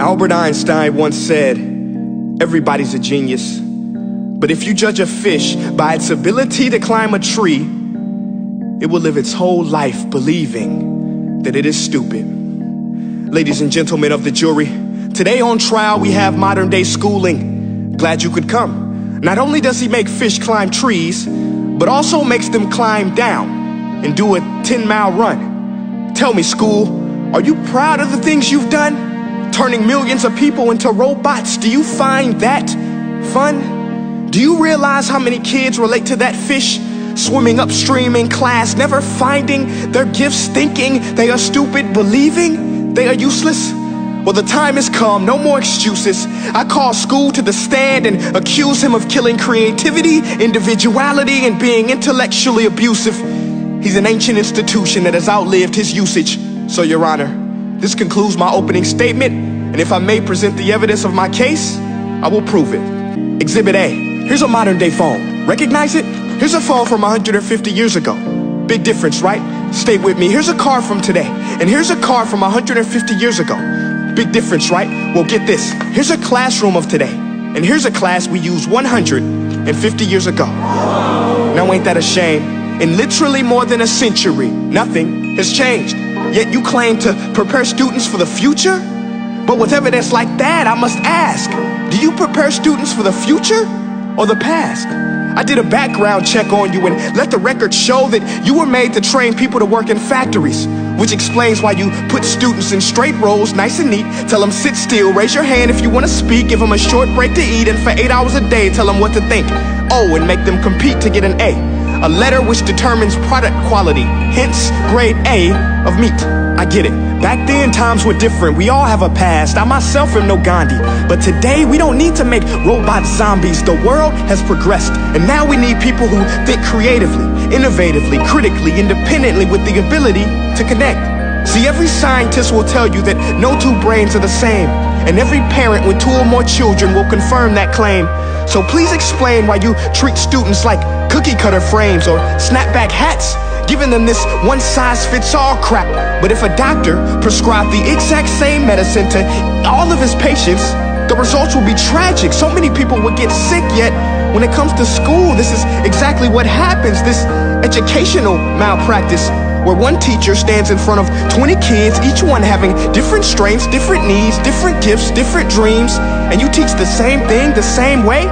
Albert Einstein once said, everybody's a genius. But if you judge a fish by its ability to climb a tree, it will live its whole life believing that it is stupid. Ladies and gentlemen of the jury, today on trial we have modern day schooling. Glad you could come. Not only does he make fish climb trees, but also makes them climb down and do a 10-mile run. Tell me, school, are you proud of the things you've done? Turning millions of people into robots, do you find that fun? Do you realize how many kids relate to that fish swimming upstream in class, never finding their gifts, thinking they are stupid, believing they are useless? Well, the time has come, no more excuses. I call school to the stand and accuse him of killing creativity, individuality, and being intellectually abusive. He's an ancient institution that has outlived his usage. So, Your Honor, this concludes my opening statement, and if I may present the evidence of my case, I will prove it. Exhibit A. Here's a modern day phone. Recognize it? Here's a phone from 150 years ago. Big difference, right? Stay with me. Here's a car from today, and here's a car from 150 years ago. Big difference, right? Well, get this. Here's a classroom of today, and here's a class we used 150 years ago. Now, ain't that a shame? In literally more than a century, nothing has changed. Yet you claim to prepare students for the future? But with evidence like that, I must ask, do you prepare students for the future or the past? I did a background check on you and let the record show that you were made to train people to work in factories, which explains why you put students in straight rows, nice and neat, tell them sit still, raise your hand if you want to speak, give them a short break to eat, and for 8 hours a day, tell them what to think. Oh, and make them compete to get an A letter which determines product quality, hence grade A of meat. I get it. Back then, times were different. We all have a past. I myself am no Gandhi. But today, we don't need to make robots zombies. The world has progressed. And now we need people who think creatively, innovatively, critically, independently, with the ability to connect. See, every scientist will tell you that no two brains are the same. And every parent with 2 or more children will confirm that claim. So please explain why you treat students like cookie cutter frames or snapback hats, giving them this one-size-fits-all crap. But if a doctor prescribed the exact same medicine to all of his patients, the results will be tragic. So many people would get sick, yet when it comes to school, this is exactly what happens. This educational malpractice, where one teacher stands in front of 20 kids, each one having different strengths, different needs, different gifts, different dreams, and you teach the same thing the same way?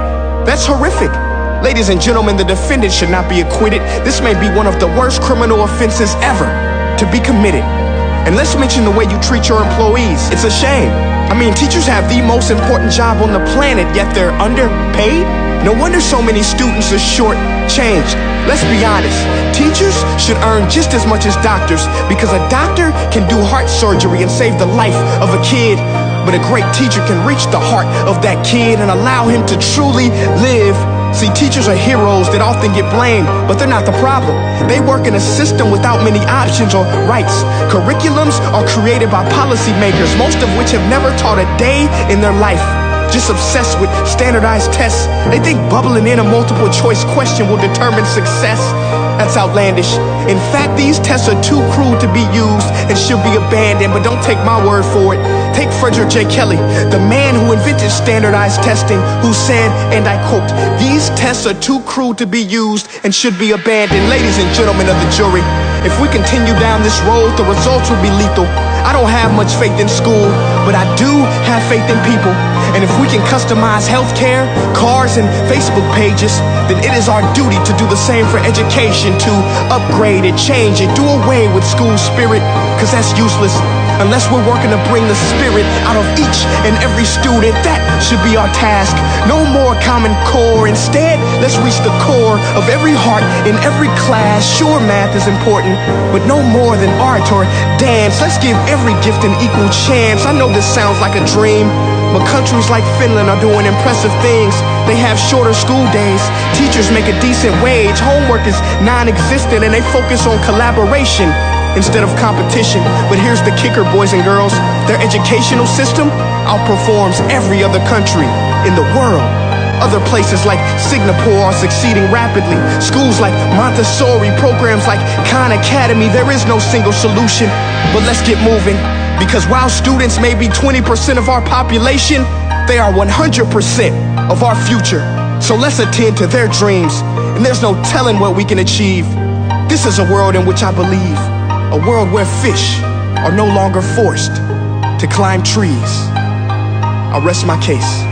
That's horrific. Ladies and gentlemen, the defendant should not be acquitted. This may be one of the worst criminal offenses ever to be committed. And let's mention the way you treat your employees. It's a shame. I mean, teachers have the most important job on the planet, yet they're underpaid? No wonder so many students are short-changed. Let's be honest, teachers should earn just as much as doctors, because a doctor can do heart surgery and save the life of a kid, but a great teacher can reach the heart of that kid and allow him to truly live. See, teachers are heroes that often get blamed, but they're not the problem. They work in a system without many options or rights. Curriculums are created by policymakers, most of which have never taught a day in their life. Just obsessed with standardized tests. They think bubbling in a multiple choice question will determine success. That's outlandish. In fact, these tests are too cruel to be used and should be abandoned, but don't take my word for it. Take Frederick J. Kelly, the man who invented standardized testing, who said, and I quote, "These tests are too cruel to be used and should be abandoned." Ladies and gentlemen of the jury, if we continue down this road, the results will be lethal. I don't have much faith in school, but I do have faith in people. And if we can customize healthcare, cars, and Facebook pages, then it is our duty to do the same for education, to upgrade it, change it, do away with school spirit, because that's useless. Unless we're working to bring the spirit out of each and every student, that should be our task. No more Common Core. Instead, let's reach the core of every heart in every class. Sure, math is important, but no more than art or dance. Let's give every gift an equal chance. I know this sounds like a dream, but countries like Finland are doing impressive things. They have shorter school days, teachers make a decent wage, homework is non-existent, and they focus on collaboration instead of competition. But here's the kicker, boys and girls. Their educational system outperforms every other country in the world. Other places like Singapore are succeeding rapidly. Schools like Montessori, programs like Khan Academy, there is no single solution. But let's get moving. Because while students may be 20% of our population, they are 100% of our future. So let's attend to their dreams, and there's no telling what we can achieve. This is a world in which I believe, a world where fish are no longer forced to climb trees. I rest my case.